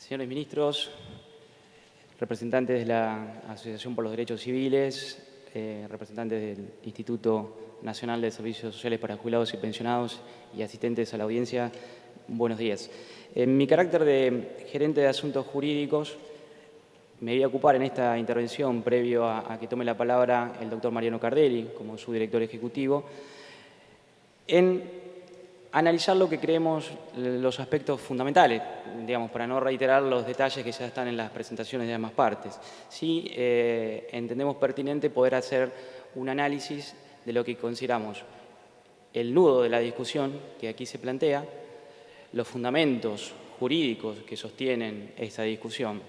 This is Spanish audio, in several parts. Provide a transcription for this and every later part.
Señores ministros, representantes de la Asociación por los Derechos Civiles, representantes del Instituto Nacional de Servicios Sociales para Jubilados y Pensionados y asistentes a la audiencia, buenos días. En mi carácter de gerente de asuntos jurídicos, me voy a ocupar en esta intervención, previo a que tome la palabra el doctor Mariano Cardelli, como su director ejecutivo, en analizar lo que creemos los aspectos fundamentales, digamos, para no reiterar los detalles que ya están en las presentaciones de ambas partes. Sí entendemos pertinente poder hacer un análisis de lo que consideramos el nudo de la discusión que aquí se plantea, los fundamentos jurídicos que sostienen esta discusión.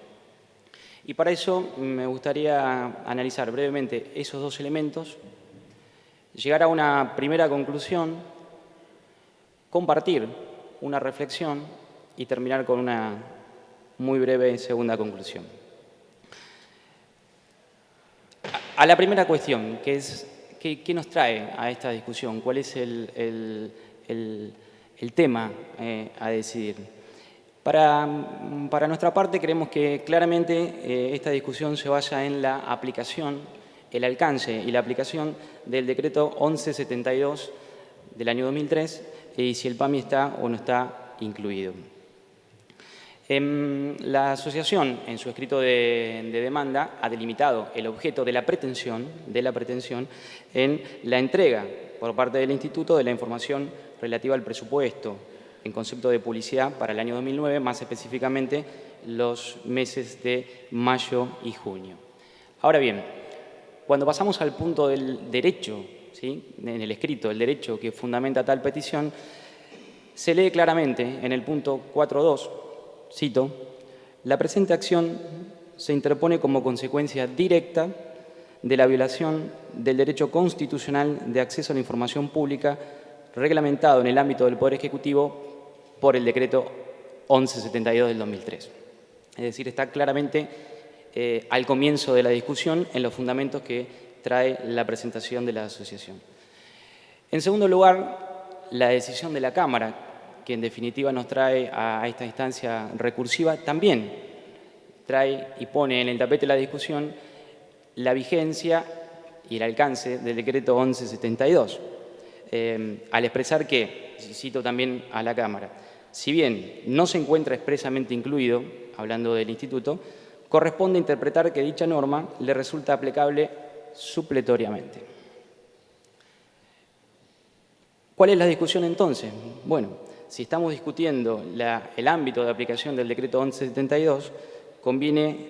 Y para eso me gustaría analizar brevemente esos dos elementos, llegar a una primera conclusión, compartir una reflexión y terminar con una muy breve segunda conclusión. A la primera cuestión, que es ¿qué nos trae a esta discusión? ¿Cuál es el tema a decidir? Para nuestra parte, creemos que claramente esta discusión se basa en la aplicación, el alcance y la aplicación del decreto 1172 del año 2003 y si el PAMI está o no está incluido. La asociación, en su escrito de demanda, ha delimitado el objeto de la pretensión en la entrega por parte del Instituto de la información relativa al presupuesto en concepto de publicidad para el año 2009, más específicamente los meses de mayo y junio. Ahora bien, cuando pasamos al punto del derecho, ¿sí?, en el escrito, el derecho que fundamenta tal petición, se lee claramente en el punto 4.2, cito, la presente acción se interpone como consecuencia directa de la violación del derecho constitucional de acceso a la información pública reglamentado en el ámbito del Poder Ejecutivo por el decreto 1172 del 2003. Es decir, está claramente al comienzo de la discusión en los fundamentos que trae la presentación de la asociación. En segundo lugar, la decisión de la Cámara, que en definitiva nos trae a esta instancia recursiva, también trae y pone en el tapete de la discusión la vigencia y el alcance del decreto 1172, al expresar que, cito también a la Cámara, si bien no se encuentra expresamente incluido, hablando del Instituto, corresponde interpretar que dicha norma le resulta aplicable supletoriamente. ¿Cuál es la discusión entonces? Bueno, si estamos discutiendo el ámbito de aplicación del decreto 1172, conviene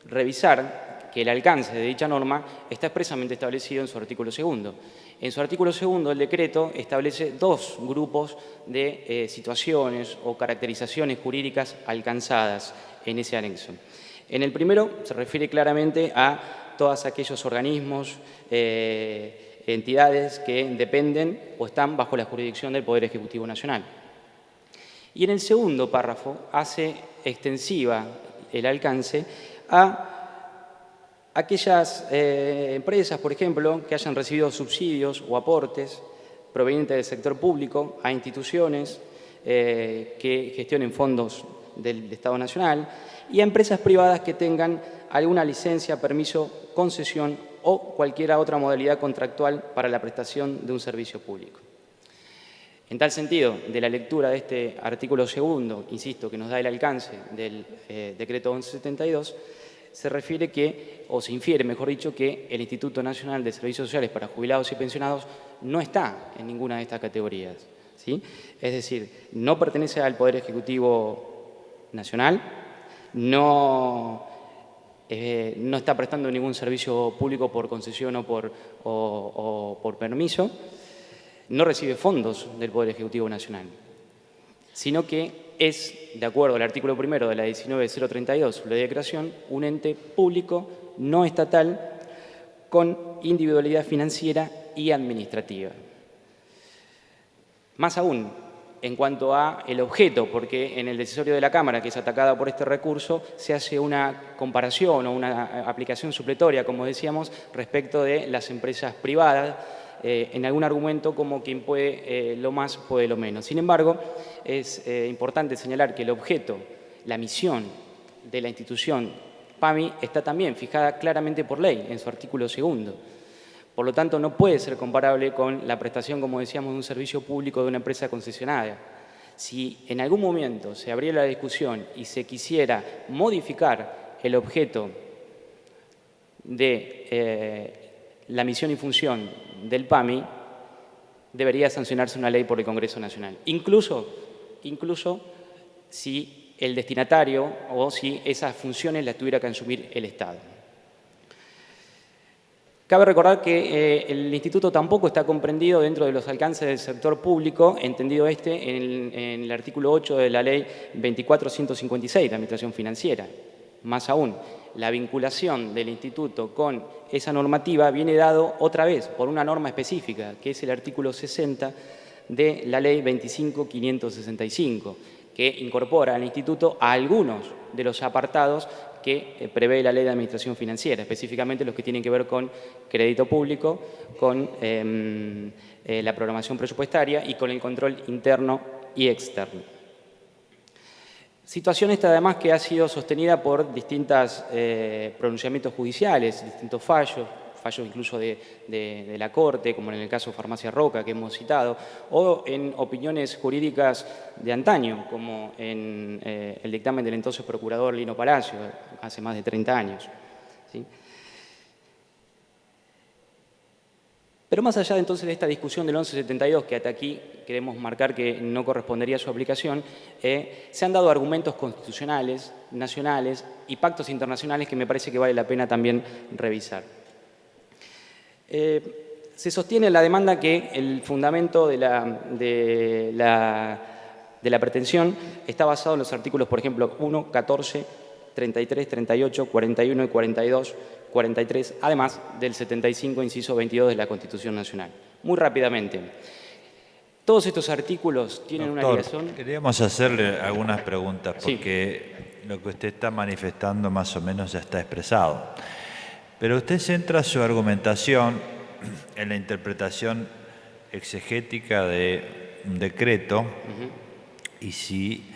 revisar que el alcance de dicha norma está expresamente establecido en su artículo segundo. En su artículo segundo, el decreto establece dos grupos de situaciones o caracterizaciones jurídicas alcanzadas en ese anexo. En el primero se refiere claramente a todos aquellos organismos, entidades que dependen o están bajo la jurisdicción del Poder Ejecutivo Nacional. Y en el segundo párrafo hace extensiva el alcance a aquellas empresas, por ejemplo, que hayan recibido subsidios o aportes provenientes del sector público a instituciones que gestionen fondos del Estado Nacional y a empresas privadas que tengan alguna licencia, permiso, concesión o cualquier otra modalidad contractual para la prestación de un servicio público. En tal sentido, de la lectura de este artículo segundo, insisto, que nos da el alcance del decreto 1172, se refiere que, o se infiere, mejor dicho, que el Instituto Nacional de Servicios Sociales para Jubilados y Pensionados no está en ninguna de estas categorías, ¿sí? Es decir, no pertenece al Poder Ejecutivo Nacional, no está prestando ningún servicio público por concesión o por permiso, no recibe fondos del Poder Ejecutivo Nacional, sino que es, de acuerdo al artículo primero de la 19.032, Ley de Creación, un ente público no estatal con individualidad financiera y administrativa. Más aún, en cuanto a el objeto, porque en el decisorio de la Cámara, que es atacada por este recurso, se hace una comparación o una aplicación supletoria, como decíamos, respecto de las empresas privadas, en algún argumento como quien puede lo más, puede lo menos. Sin embargo, es importante señalar que el objeto la misión de la institución PAMI está también fijada claramente por ley en su artículo 2. Por lo tanto, no puede ser comparable con la prestación, como decíamos, de un servicio público de una empresa concesionaria. Si en algún momento se abriera la discusión y se quisiera modificar el objeto de la misión y función del PAMI, debería sancionarse una ley por el Congreso Nacional. Incluso si el destinatario o si esas funciones las tuviera que asumir el Estado. Cabe recordar que el Instituto tampoco está comprendido dentro de los alcances del sector público, entendido en el artículo 8 de la Ley 24.156 de Administración Financiera. Más aún, la vinculación del Instituto con esa normativa viene dado otra vez por una norma específica, que es el artículo 60 de la Ley 25.565, que incorpora al Instituto a algunos de los apartados que prevé la Ley de Administración Financiera, específicamente los que tienen que ver con crédito público, con la programación presupuestaria y con el control interno y externo. Situación esta además que ha sido sostenida por distintos pronunciamientos judiciales, distintos fallos incluso de la Corte, como en el caso Farmacia Roca que hemos citado, o en opiniones jurídicas de antaño, como en el dictamen del entonces procurador Lino Palacio, hace más de 30 años. ¿Sí? Pero más allá entonces de esta discusión del 1172, que hasta aquí queremos marcar que no correspondería a su aplicación, se han dado argumentos constitucionales, nacionales y pactos internacionales que me parece que vale la pena también revisar. Se sostiene en la demanda que el fundamento de la pretensión está basado en los artículos, por ejemplo, 1, 14, 33, 38, 41 y 42, 43, además del 75, inciso 22 de la Constitución Nacional. Muy rápidamente, todos estos artículos tienen una ligación. Queríamos hacerle algunas preguntas porque lo que usted está manifestando más o menos ya está expresado. Pero usted centra su argumentación en la interpretación exegética de un decreto y si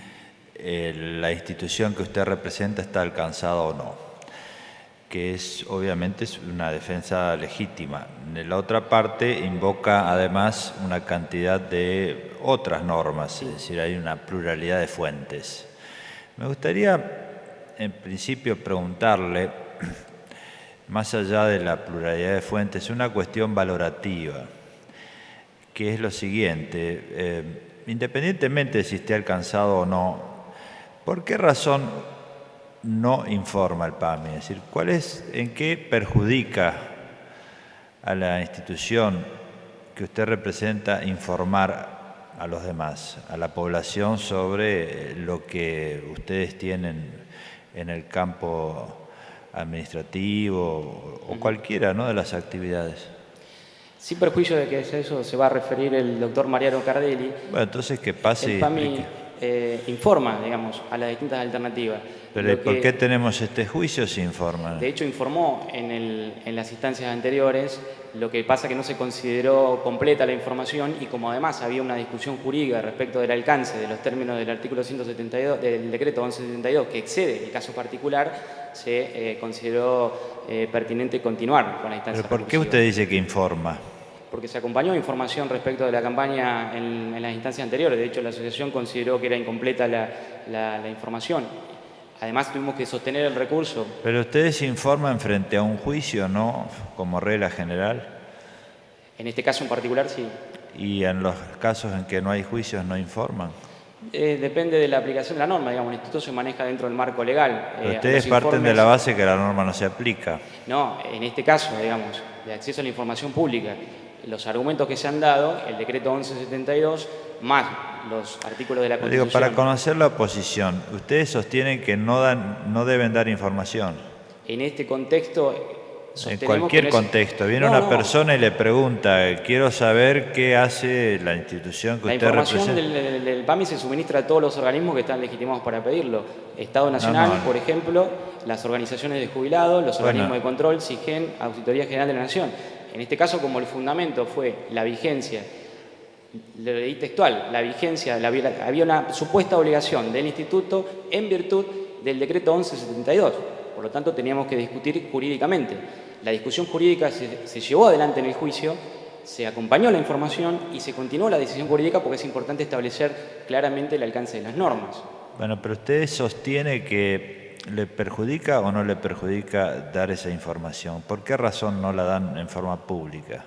la institución que usted representa está alcanzada o no, que obviamente es una defensa legítima. En la otra parte invoca además una cantidad de otras normas, es decir, hay una pluralidad de fuentes. Me gustaría, en principio, preguntarle, más allá de la pluralidad de fuentes, una cuestión valorativa, que es lo siguiente. Independientemente de si esté alcanzado o no, ¿por qué razón no informa el PAMI? Es decir, ¿en qué perjudica a la institución que usted representa informar a los demás, a la población, sobre lo que ustedes tienen en el campo administrativo o cualquiera, ¿no?, de las actividades? Sin perjuicio de que a eso se va a referir el doctor Mariano Cardelli. Bueno, entonces que pase. El PAMI informa, digamos, a las distintas alternativas. Pero ¿por qué tenemos este juicio si informan? De hecho, informó en las instancias anteriores. Lo que pasa es que no se consideró completa la información y como además había una discusión jurídica respecto del alcance de los términos del artículo 172 del decreto 1172 que excede el caso particular, se consideró pertinente continuar con la instancia. ¿Pero por qué usted dice que informa? Porque se acompañó información respecto de la campaña en las instancias anteriores. De hecho, la asociación consideró que era incompleta la información. Además, tuvimos que sostener el recurso. Pero ustedes informan frente a un juicio, ¿no?, como regla general. En este caso en particular, sí. ¿Y en los casos en que no hay juicios no informan? Depende de la aplicación de la norma. Digamos, el instituto se maneja dentro del marco legal. Pero ustedes parten de la base que la norma no se aplica. No, en este caso, digamos, de acceso a la información pública, los argumentos que se han dado, el decreto 1172, más los artículos de la Constitución. Digo, para conocer la oposición, ustedes sostienen que no deben dar información. En este contexto, en cualquier contexto, viene una persona y le pregunta, quiero saber qué hace la institución que usted representa. La información del PAMI se suministra a todos los organismos que están legitimados para pedirlo. Estado Nacional, por ejemplo, las organizaciones de jubilados, los organismos de control, SIGEN, Auditoría General de la Nación. En este caso, como el fundamento fue la vigencia Lo leí textual, la vigencia, había una supuesta obligación del instituto en virtud del decreto 1172. Por lo tanto, teníamos que discutir jurídicamente. La discusión jurídica se llevó adelante en el juicio, se acompañó la información y se continuó la decisión jurídica porque es importante establecer claramente el alcance de las normas. Bueno, pero usted sostiene que le perjudica o no le perjudica dar esa información. ¿Por qué razón no la dan en forma pública?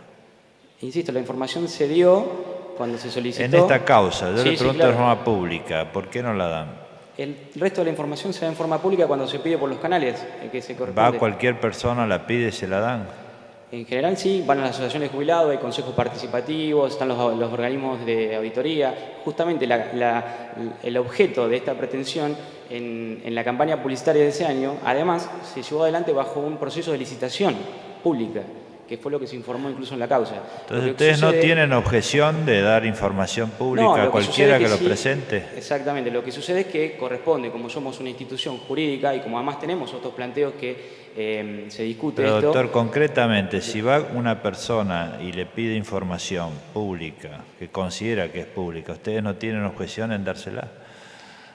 Insisto, la información se dio cuando se solicitó... En esta causa, yo le pregunto claro. de forma pública, ¿por qué no la dan? El resto de la información se da en forma pública cuando se pide por los canales que se corresponde. ¿Va cualquier persona, la pide y se la dan? En general sí, van a las asociaciones de jubilados, hay consejos participativos, están los organismos de auditoría. Justamente el objeto de esta pretensión en la campaña publicitaria de ese año, además, se llevó adelante bajo un proceso de licitación pública, que fue lo que se informó incluso en la causa. Entonces, ¿ustedes no tienen objeción de dar información pública a cualquiera que lo presente? Exactamente. Lo que sucede es que corresponde, como somos una institución jurídica y como además tenemos otros planteos que se discute Pero, esto... doctor, concretamente, si va una persona y le pide información pública, que considera que es pública, ¿ustedes no tienen objeción en dársela?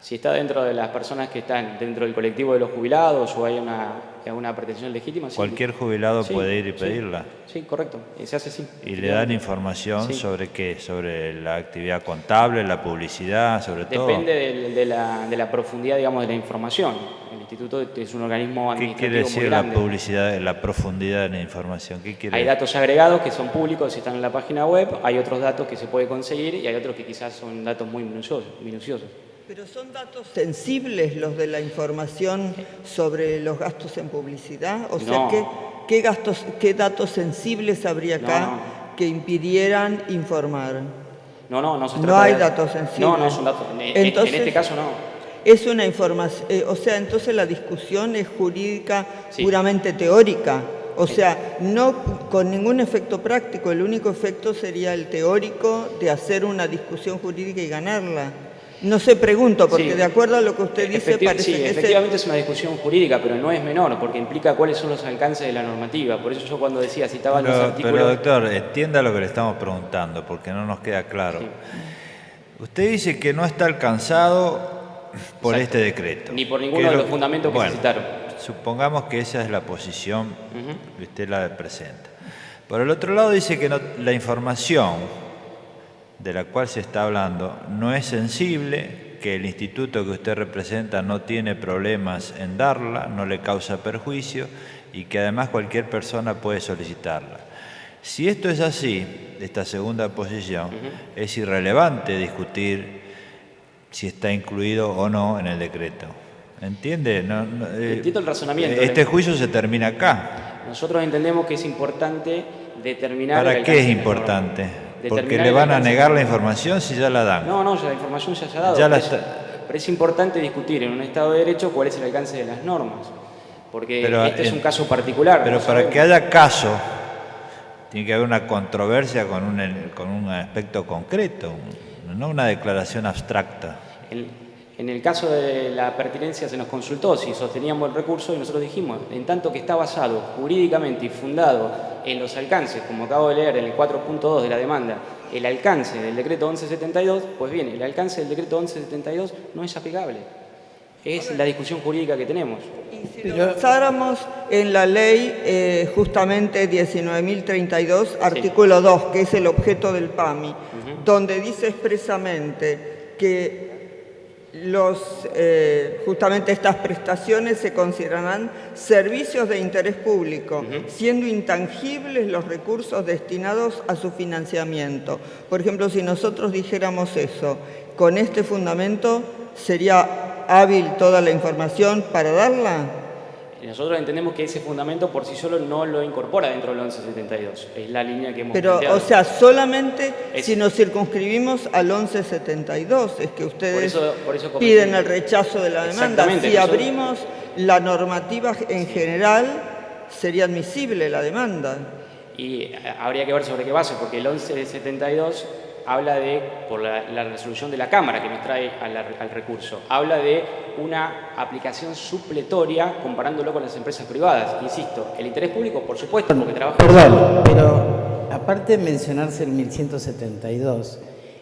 Si está dentro de las personas que están dentro del colectivo de los jubilados o hay una pretensión legítima... Sí. Cualquier jubilado puede ir y pedirla. Sí, correcto. Se hace así. ¿Y le dan información sobre qué? ¿Sobre la actividad contable, la publicidad, sobre todo? Depende de la profundidad, digamos, de la información. El instituto es un organismo administrativo muy grande. ¿Qué quiere decir la publicidad, la profundidad de la información? ¿Qué quiere Hay decir? datos agregados que son públicos y están en la página web, hay otros datos que se puede conseguir y hay otros que quizás son datos muy minuciosos. Pero son datos sensibles los de la información sobre los gastos en publicidad. O sea, ¿qué datos sensibles habría acá que impidieran informar? No se trata no hay datos sensibles. No es un dato. Entonces, en este caso no. Es una información, o sea, entonces la discusión es jurídica puramente teórica. O sea, no con ningún efecto práctico. El único efecto sería el teórico de hacer una discusión jurídica y ganarla. No sé, pregunto, porque de acuerdo a lo que usted dice parece que efectivamente es una discusión jurídica, pero no es menor, porque implica cuáles son los alcances de la normativa. Por eso yo cuando decía, citaba los artículos... Pero doctor, entienda lo que le estamos preguntando, porque no nos queda claro. Sí. Usted dice que no está alcanzado por este decreto. Ni por ninguno de los fundamentos que se citaron. Supongamos que esa es la posición que usted la presenta. Por el otro lado dice que la información de la cual se está hablando no es sensible, que el instituto que usted representa no tiene problemas en darla, no le causa perjuicio y que además cualquier persona puede solicitarla. Si esto es así, esta segunda posición, es irrelevante discutir si está incluido o no en el decreto. ¿Entiende? Entiendo el razonamiento. Este juicio se termina acá. Nosotros entendemos que es importante determinar... ¿Para qué es importante? Porque le van a negar la información si ya la dan. No, ya la información ya se ha dado. Pero es importante discutir en un Estado de Derecho cuál es el alcance de las normas. Porque este es un caso particular. Pero para que haya caso, tiene que haber una controversia con un aspecto concreto, no una declaración abstracta. En el caso de la pertinencia se nos consultó si sosteníamos el recurso y nosotros dijimos, en tanto que está basado jurídicamente y fundado en los alcances, como acabo de leer en el 4.2 de la demanda, el alcance del decreto 1172, pues bien, el alcance del decreto 1172 no es aplicable. Es la discusión jurídica que tenemos. Y si lo basáramos en la ley justamente 19.032, artículo 2, que es el objeto del PAMI, donde dice expresamente que justamente estas prestaciones se considerarán servicios de interés público, siendo intangibles los recursos destinados a su financiamiento. Por ejemplo, si nosotros dijéramos eso, con este fundamento, ¿sería hábil toda la información para darla? Nosotros entendemos que ese fundamento por sí solo no lo incorpora dentro del 1172. Es la línea que hemos planteado. O sea, solamente si nos circunscribimos al 1172, es que ustedes por eso piden el rechazo de la demanda. Si abrimos la normativa en general, sería admisible la demanda. Y habría que ver sobre qué base, porque el 1172 habla por la resolución de la Cámara que nos trae al recurso, habla de una aplicación supletoria comparándolo con las empresas privadas. Insisto, el interés público, por supuesto, porque trabaja... Perdón, pero aparte de mencionarse el 1172,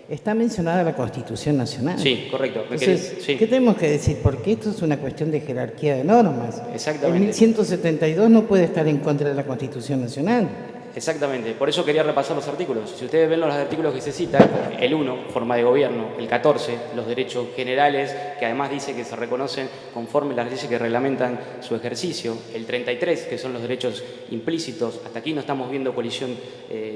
está mencionada la Constitución Nacional. Sí, correcto. Entonces, Sí. ¿qué tenemos que decir? Porque esto es una cuestión de jerarquía de normas. Exactamente. El 1172 no puede estar en contra de la Constitución Nacional. Exactamente, por eso quería repasar los artículos. Si ustedes ven los artículos que se citan, el 1, forma de gobierno, el 14, los derechos generales, que además dice que se reconocen conforme las leyes que reglamentan su ejercicio, el 33, que son los derechos implícitos, hasta aquí no estamos viendo colisión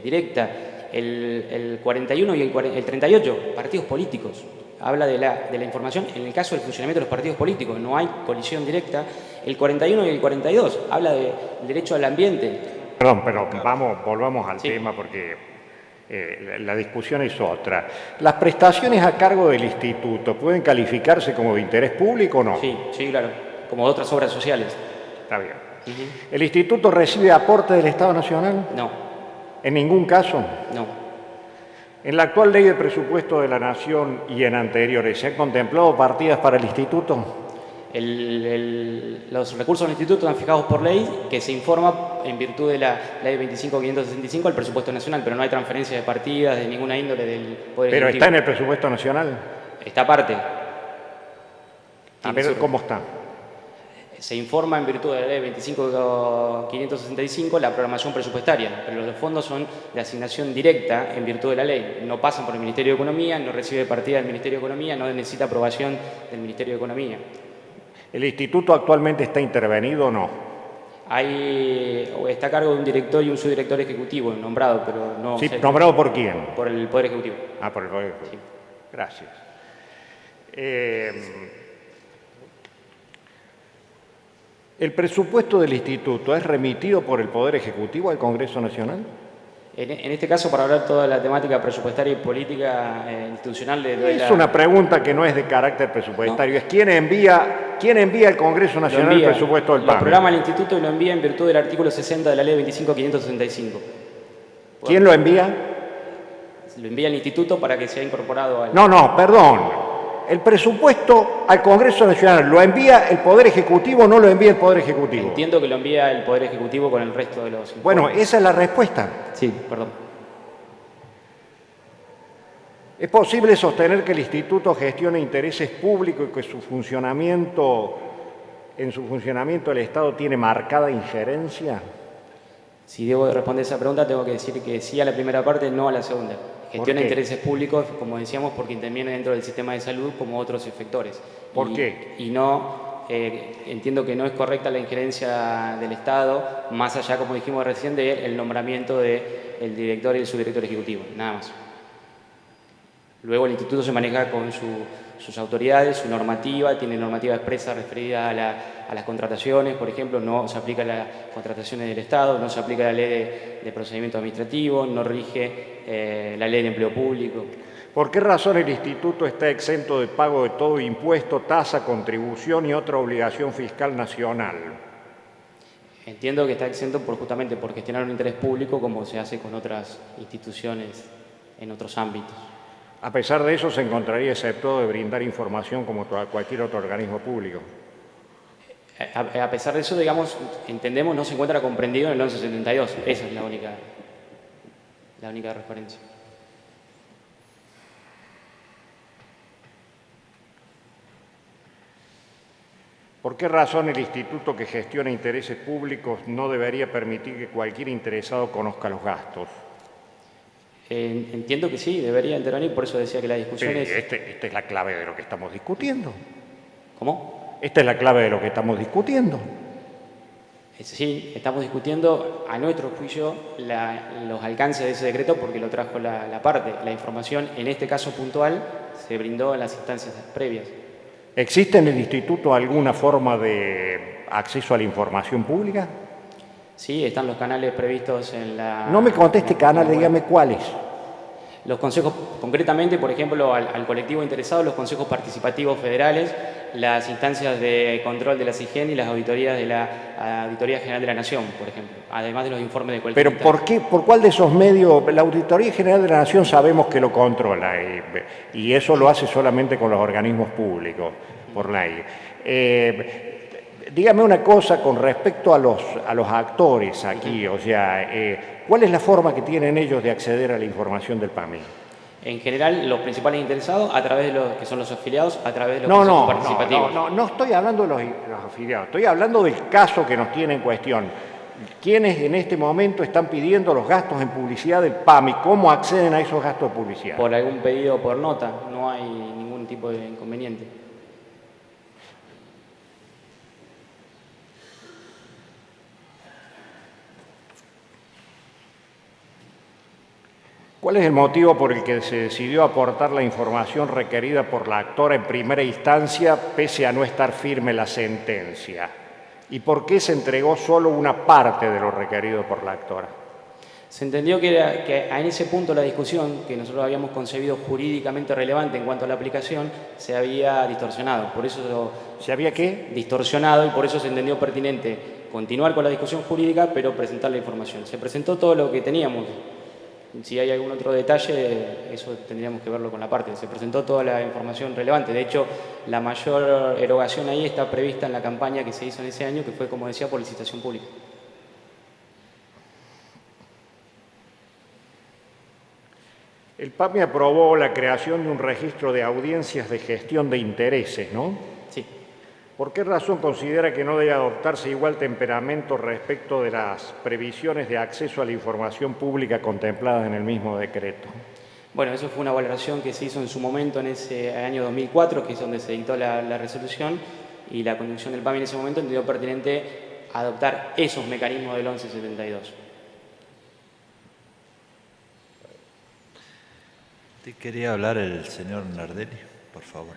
directa, el 41 y el 38, partidos políticos. Habla de la información en el caso del funcionamiento de los partidos políticos, no hay colisión directa. El 41 y el 42 habla del derecho al ambiente. Perdón, pero volvamos al tema porque la discusión es otra. ¿Las prestaciones a cargo del instituto pueden calificarse como de interés público o no? Sí, claro, como otras obras sociales. Está bien. ¿El instituto recibe aporte del Estado Nacional? No. ¿En ningún caso? No. ¿En la actual ley de presupuesto de la Nación y en anteriores se han contemplado partidas para el instituto? Los recursos del instituto están fijados por ley, que se informa en virtud de la ley 25.565 al presupuesto nacional, pero no hay transferencia de partidas de ninguna índole del Poder ¿Pero Ejecutivo. está en el presupuesto nacional? Está aparte. A ver, ¿cómo está? Se informa en virtud de la ley 25.565 la programación presupuestaria, pero los fondos son de asignación directa en virtud de la ley. No pasan por el Ministerio de Economía, no recibe partida del Ministerio de Economía, no necesita aprobación del Ministerio de Economía. ¿El instituto actualmente está intervenido o no? Está a cargo de un director y un subdirector ejecutivo nombrado, pero no... Sí, ¿nombrado por quién? Por el Poder Ejecutivo. Ah, por el Poder Ejecutivo. Sí. Gracias. ¿El presupuesto del instituto es remitido por el Poder Ejecutivo al Congreso Nacional? En este caso, para hablar toda la temática presupuestaria y política institucional... Es una pregunta que no es de carácter presupuestario, no. Es ¿quién envía al Congreso Nacional el presupuesto del PAMI? Lo programa el instituto y lo envía en virtud del artículo 60 de la ley 25.565. ¿Quién lo envía? Lo envía el instituto para que sea incorporado al... No, perdón. El presupuesto al Congreso Nacional, ¿lo envía el Poder Ejecutivo o no lo envía el Poder Ejecutivo? Entiendo que lo envía el Poder Ejecutivo con el resto de los informes. Bueno, esa es la respuesta. Sí, perdón. ¿Es posible sostener que el instituto gestione intereses públicos y que en su funcionamiento el Estado tiene marcada injerencia? Si debo responder esa pregunta, tengo que decir que sí a la primera parte, no a la segunda. Gestiona intereses públicos, como decíamos, porque interviene dentro del sistema de salud como otros efectores. ¿Por qué? Y no, entiendo que no es correcta la injerencia del Estado, más allá, como dijimos recién, del nombramiento del director y el subdirector ejecutivo, nada más. Luego el instituto se maneja con sus autoridades, su normativa, tiene normativa expresa referida a las contrataciones, por ejemplo, no se aplica a las contrataciones del Estado, no se aplica la ley de procedimiento administrativo, no rige la ley de empleo público. ¿Por qué razón el instituto está exento de pago de todo impuesto, tasa, contribución y otra obligación fiscal nacional? Entiendo que está exento justamente por gestionar un interés público como se hace con otras instituciones en otros ámbitos. A pesar de eso, se encontraría exceptuado de brindar información como cualquier otro organismo público. A pesar de eso, digamos, entendemos, no se encuentra comprendido en el 1172. Esa es la única referencia. ¿Por qué razón el instituto que gestiona intereses públicos no debería permitir que cualquier interesado conozca los gastos? Entiendo que sí, debería intervenir, por eso decía que la discusión es... Esta es la clave de lo que estamos discutiendo. ¿Cómo? Esta es la clave de lo que estamos discutiendo. Sí, estamos discutiendo a nuestro juicio los alcances de ese decreto porque lo trajo la parte. La información, en este caso puntual, se brindó en las instancias previas. ¿Existe en el instituto alguna forma de acceso a la información pública? Sí, están los canales previstos en la... No me conteste canal, dígame cuáles. Los consejos, concretamente, por ejemplo, al colectivo interesado, los consejos participativos federales, las instancias de control de la SIGEN y las auditorías de la Auditoría General de la Nación, por ejemplo, además de los informes de cualquier... Pero ¿por cuál de esos medios? La Auditoría General de la Nación sabemos que lo controla y eso lo hace solamente con los organismos públicos, por ley. Dígame una cosa con respecto a los actores aquí, o sea, ¿cuál es la forma que tienen ellos de acceder a la información del PAMI? En general, los principales interesados, a través de los que son los afiliados, a través de los consejos participativos. No estoy hablando de los afiliados, estoy hablando del caso que nos tiene en cuestión. ¿Quiénes en este momento están pidiendo los gastos en publicidad del PAMI? ¿Cómo acceden a esos gastos de publicidad? Por algún pedido por nota, no hay ningún tipo de inconveniente. ¿Cuál es el motivo por el que se decidió aportar la información requerida por la actora en primera instancia, pese a no estar firme la sentencia? ¿Y por qué se entregó solo una parte de lo requerido por la actora? Se entendió que en ese punto la discusión, que nosotros habíamos concebido jurídicamente relevante en cuanto a la aplicación, se había distorsionado. Por eso ¿Se había qué? Distorsionado, y por eso se entendió pertinente continuar con la discusión jurídica, pero presentar la información. Se presentó todo lo que teníamos. Si hay algún otro detalle, eso tendríamos que verlo con la parte. Se presentó toda la información relevante. De hecho, la mayor erogación ahí está prevista en la campaña que se hizo en ese año, que fue, como decía, por licitación pública. El PAMI aprobó la creación de un registro de audiencias de gestión de intereses, ¿no? Sí. ¿Por qué razón considera que no debe adoptarse igual temperamento respecto de las previsiones de acceso a la información pública contempladas en el mismo decreto? Bueno, eso fue una valoración que se hizo en su momento, en ese año 2004, que es donde se dictó la resolución, y la conducción del PAMI en ese momento entendió pertinente adoptar esos mecanismos del 1172. Quería hablar el señor Nardelli, por favor.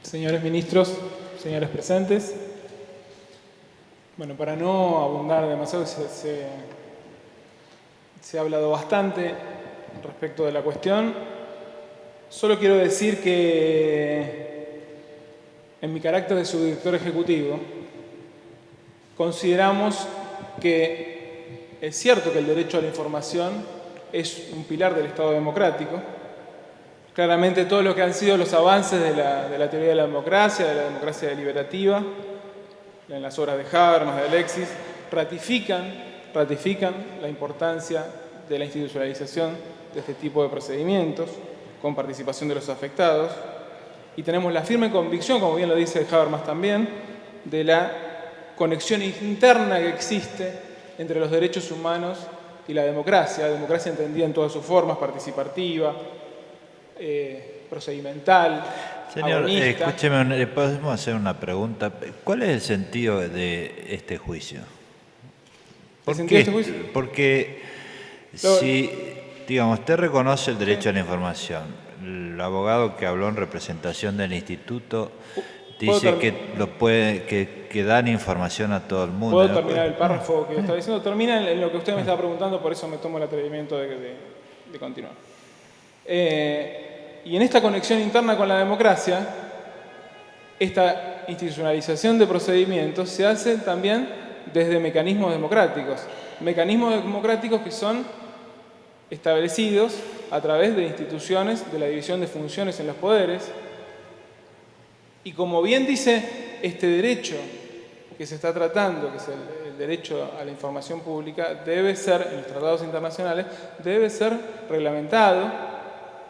Señores ministros, señores presentes, bueno, para no abundar demasiado, se ha hablado bastante respecto de la cuestión. Solo quiero decir que en mi carácter de subdirector ejecutivo consideramos que es cierto que el derecho a la información es un pilar del Estado democrático. Claramente todo lo que han sido los avances de la teoría de la democracia deliberativa, en las obras de Habermas, de Alexis, ratifican la importancia de la institucionalización de este tipo de procedimientos con participación de los afectados, y tenemos la firme convicción, como bien lo dice Habermas también, de la conexión interna que existe entre los derechos humanos y la democracia entendida en todas sus formas, participativa, procedimental, Señor, agonista. escúcheme, ¿le podemos hacer una pregunta? ¿Cuál es el sentido de este juicio? ¿El sentido de este juicio? Porque si, digamos, usted reconoce el derecho a la información, el abogado que habló en representación del instituto dice que dan información a todo el mundo. ¿Puedo terminar el párrafo que estaba diciendo? Termina en lo que usted me estaba preguntando, por eso me tomo el atrevimiento de continuar. Y en esta conexión interna con la democracia, esta institucionalización de procedimientos se hace también desde mecanismos democráticos que son establecidos a través de instituciones de la división de funciones en los poderes. Y como bien dice este derecho que se está tratando, que es el derecho a la información pública, debe ser, en los tratados internacionales, debe ser reglamentado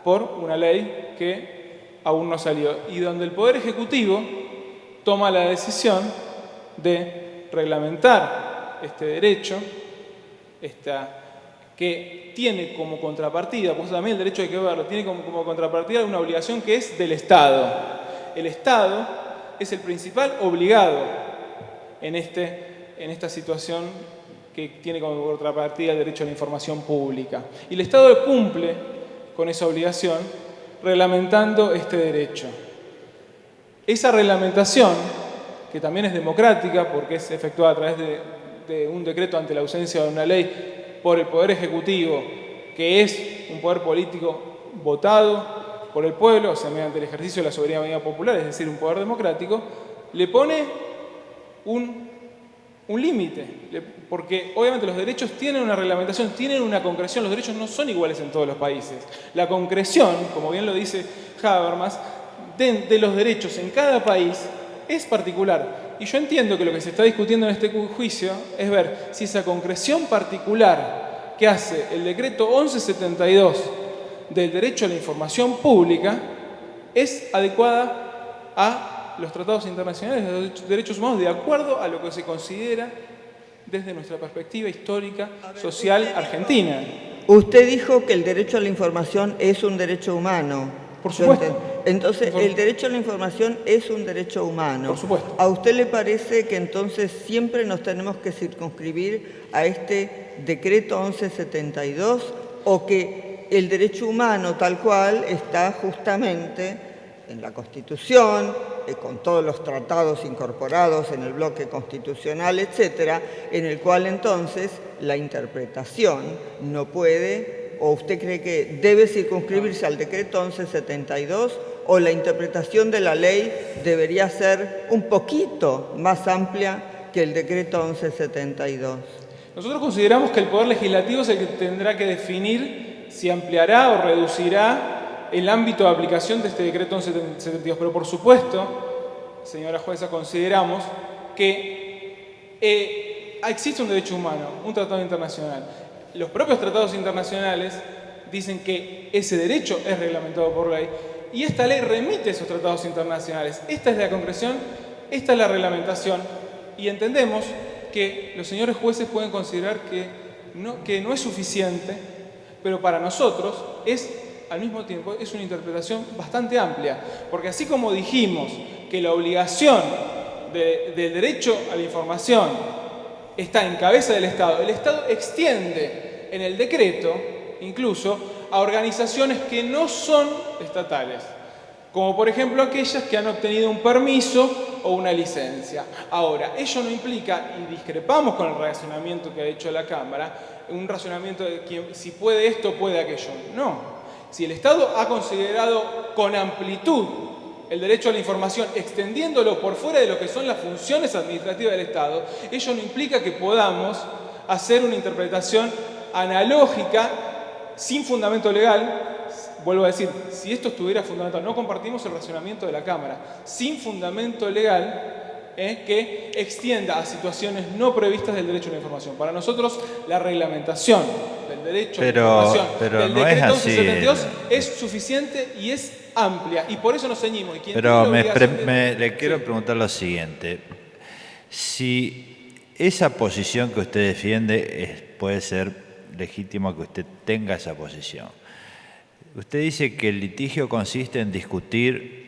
por una ley que aún no salió, y donde el Poder Ejecutivo toma la decisión de reglamentar este derecho, que tiene como contrapartida, pues también el derecho hay que verlo, tiene como contrapartida una obligación que es del Estado. El Estado es el principal obligado en esta situación que tiene como contrapartida el derecho a la información pública. Y el Estado cumple con esa obligación reglamentando este derecho. Esa reglamentación, que también es democrática porque es efectuada a través de un decreto ante la ausencia de una ley por el Poder Ejecutivo, que es un poder político votado por el pueblo, o sea, mediante el ejercicio de la soberanía popular, es decir, un poder democrático, le pone un límite, porque obviamente los derechos tienen una reglamentación, tienen una concreción, los derechos no son iguales en todos los países. La concreción, como bien lo dice Habermas, de los derechos en cada país es particular. Y yo entiendo que lo que se está discutiendo en este juicio es ver si esa concreción particular que hace el decreto 1172 del derecho a la información pública es adecuada a los tratados internacionales de los derechos humanos de acuerdo a lo que se considera desde nuestra perspectiva histórica, social, argentina. Usted dijo que el derecho a la información es un derecho humano. Por supuesto. Entonces, el derecho a la información es un derecho humano. Por supuesto. ¿A usted le parece que entonces siempre nos tenemos que circunscribir a este decreto 1172 o que el derecho humano tal cual está justamente en la Constitución, con todos los tratados incorporados en el bloque constitucional, etcétera, en el cual entonces la interpretación no puede, o usted cree que debe circunscribirse al decreto 1172, o la interpretación de la ley debería ser un poquito más amplia que el decreto 1172? Nosotros consideramos que el Poder Legislativo es el que tendrá que definir si ampliará o reducirá el ámbito de aplicación de este decreto 1172. Pero por supuesto, señora jueza, consideramos que existe un derecho humano, un tratado internacional. Los propios tratados internacionales dicen que ese derecho es reglamentado por ley y esta ley remite esos tratados internacionales. Esta es la concreción, esta es la reglamentación y entendemos que los señores jueces pueden considerar que no es suficiente, pero para nosotros al mismo tiempo es una interpretación bastante amplia, porque así como dijimos que la obligación del derecho a la información está en cabeza del Estado, el Estado extiende en el decreto incluso a organizaciones que no son estatales, como por ejemplo aquellas que han obtenido un permiso o una licencia. Ahora, ello no implica, y discrepamos con el razonamiento que ha hecho la Cámara, un razonamiento de que si puede esto, puede aquello. No. Si el Estado ha considerado con amplitud el derecho a la información, extendiéndolo por fuera de lo que son las funciones administrativas del Estado, ello no implica que podamos hacer una interpretación analógica, sin fundamento legal. Vuelvo a decir, si esto estuviera fundamentado, no compartimos el razonamiento de la Cámara, sin fundamento legal, que extienda a situaciones no previstas del derecho a la información. Para nosotros, la reglamentación del derecho a la información del decreto 1172 es suficiente y es amplia, y por eso nos ceñimos. Pero le quiero preguntar lo siguiente. Si esa posición que usted defiende puede ser legítimo que usted tenga esa posición, usted dice que el litigio consiste en discutir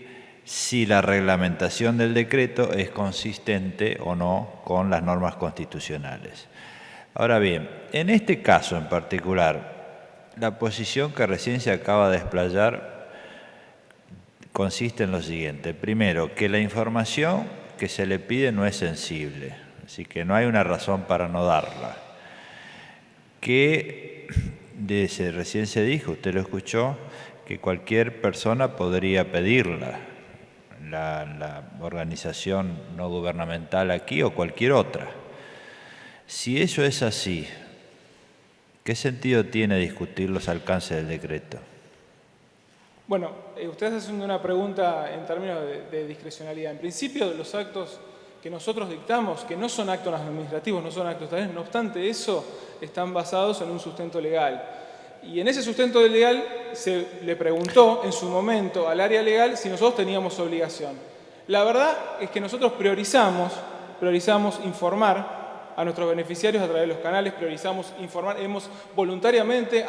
si la reglamentación del decreto es consistente o no con las normas constitucionales. Ahora bien, en este caso en particular, la posición que recién se acaba de explayar consiste en lo siguiente. Primero, que la información que se le pide no es sensible, así que no hay una razón para no darla. Que recién se dijo, usted lo escuchó, que cualquier persona podría pedirla, la organización no gubernamental aquí o cualquier otra. Si eso es así, ¿qué sentido tiene discutir los alcances del decreto? Bueno, usted está haciendo una pregunta en términos de discrecionalidad. En principio, los actos que nosotros dictamos, que no son actos administrativos, no son actos estatales, no obstante eso, están basados en un sustento legal. Y en ese sustento legal se le preguntó en su momento al área legal si nosotros teníamos obligación. La verdad es que nosotros priorizamos informar a nuestros beneficiarios a través de los canales, priorizamos informar, hemos voluntariamente,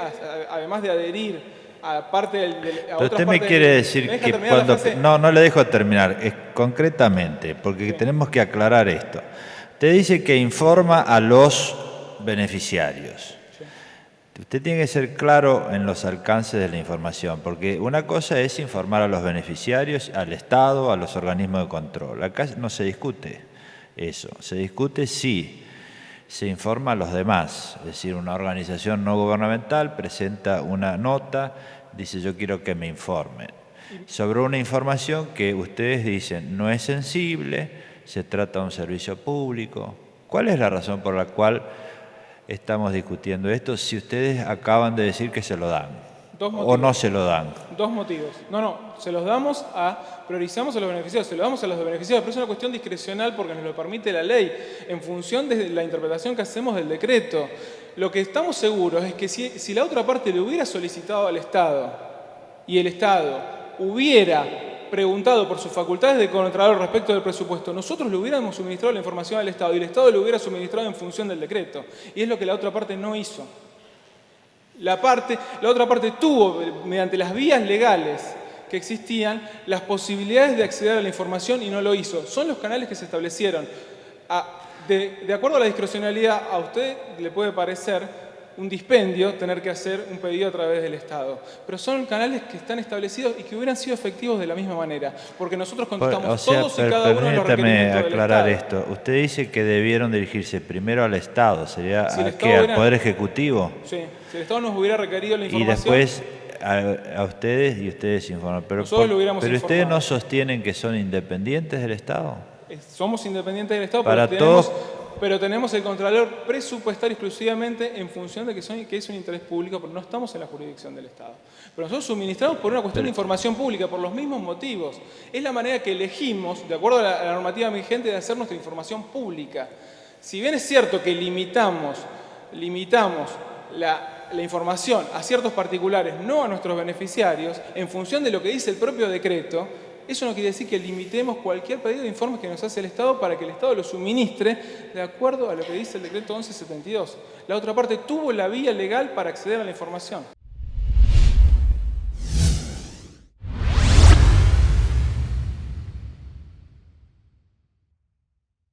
además de adherir a parte a Pero otra usted parte me quiere decir que cuando... No le dejo terminar, es concretamente, porque sí, tenemos que aclarar esto. Usted dice que informa a los beneficiarios. Usted tiene que ser claro en los alcances de la información, porque una cosa es informar a los beneficiarios, al Estado, a los organismos de control. Acá no se discute eso, se discute si se informa a los demás. Es decir, una organización no gubernamental presenta una nota, dice yo quiero que me informen sobre una información que ustedes dicen no es sensible, se trata de un servicio público. ¿Cuál es la razón por la cual estamos discutiendo esto si ustedes acaban de decir que se lo dan? ¿O no se lo dan? Dos motivos. No, se los damos priorizamos a los beneficiarios, se los damos a los beneficiarios, pero es una cuestión discrecional porque nos lo permite la ley, en función de la interpretación que hacemos del decreto. Lo que estamos seguros es que si la otra parte le hubiera solicitado al Estado y el Estado hubiera preguntado por sus facultades de contralor respecto del presupuesto, nosotros le hubiéramos suministrado la información al Estado y el Estado le hubiera suministrado en función del decreto. Y es lo que la otra parte no hizo. La otra parte tuvo, mediante las vías legales que existían, las posibilidades de acceder a la información y no lo hizo. Son los canales que se establecieron. De acuerdo a la discrecionalidad, a usted le puede parecer un dispendio tener que hacer un pedido a través del Estado. Pero son canales que están establecidos y que hubieran sido efectivos de la misma manera. Porque nosotros contestamos todos y cada uno de los requerimientos del aclarar Estado. esto. Usted dice que debieron dirigirse primero al Estado. ¿Sería Si el ¿a Estado qué? ¿Al hubiera- Poder Ejecutivo? Sí, si el Estado nos hubiera requerido la Y información... después a ustedes y ustedes informan. Pero Nosotros lo hubiéramos ustedes informado. no sostienen que son independientes del Estado. Somos independientes del Estado, Para pero tenemos el Contralor presupuestario exclusivamente en función de que es un interés público, porque no estamos en la jurisdicción del Estado. Pero nosotros suministramos por una cuestión de información pública, por los mismos motivos. Es la manera que elegimos, de acuerdo a la normativa vigente, de hacer nuestra información pública. Si bien es cierto que limitamos la información a ciertos particulares, no a nuestros beneficiarios, en función de lo que dice el propio decreto, eso no quiere decir que limitemos cualquier pedido de informes que nos hace el Estado para que el Estado lo suministre de acuerdo a lo que dice el decreto 1172. La otra parte tuvo la vía legal para acceder a la información.